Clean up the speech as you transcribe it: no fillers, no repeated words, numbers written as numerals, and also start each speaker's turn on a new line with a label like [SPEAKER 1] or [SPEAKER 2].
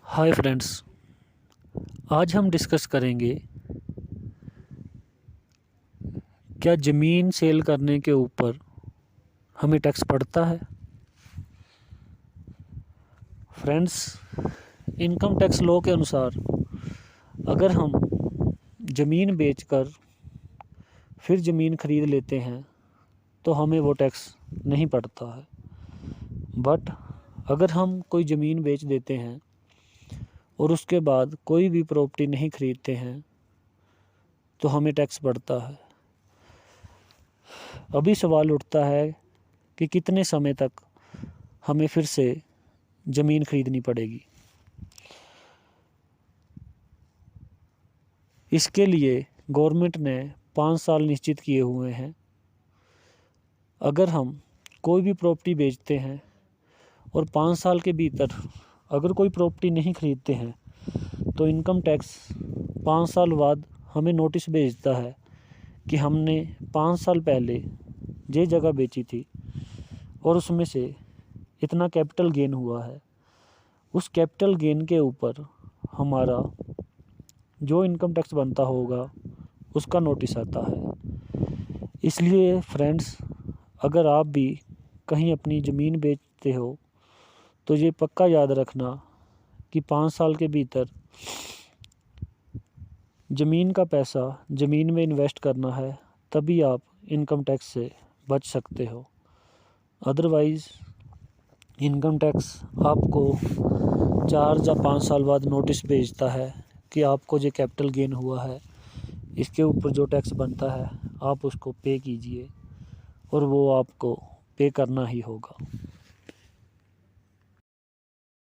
[SPEAKER 1] Hi friends, आज हम discuss करेंगे क्या ज़मीन सेल करने के ऊपर हमें टैक्स पड़ता है। फ्रेंड्स, इनकम टैक्स लॉ के अनुसार अगर हम ज़मीन बेचकर फिर ज़मीन ख़रीद लेते हैं तो हमें वो टैक्स नहीं पड़ता है। बट अगर हम कोई ज़मीन बेच देते हैं और उसके बाद कोई भी प्रॉपर्टी नहीं ख़रीदते हैं तो हमें टैक्स पड़ता है। अभी सवाल उठता है कि कितने समय तक हमें फिर से ज़मीन ख़रीदनी पड़ेगी। इसके लिए गवर्नमेंट ने 5 साल निश्चित किए हुए हैं। अगर हम कोई भी प्रॉपर्टी बेचते हैं और 5 साल के भीतर अगर कोई प्रॉपर्टी नहीं ख़रीदते हैं तो इनकम टैक्स 5 साल बाद हमें नोटिस भेजता है कि हमने 5 साल पहले ये जगह बेची थी और उसमें से इतना कैपिटल गेन हुआ है। उस कैपिटल गेन के ऊपर हमारा जो इनकम टैक्स बनता होगा उसका नोटिस आता है। इसलिए फ्रेंड्स, अगर आप भी कहीं अपनी ज़मीन बेचते हो तो ये पक्का याद रखना कि 5 साल के भीतर ज़मीन का पैसा ज़मीन में इन्वेस्ट करना है, तभी आप इनकम टैक्स से बच सकते हो। अदरवाइज़ इनकम टैक्स आपको 4 या 5 साल बाद नोटिस भेजता है कि आपको जो कैपिटल गेन हुआ है इसके ऊपर जो टैक्स बनता है आप उसको पे कीजिए और वो आपको पे करना ही होगा।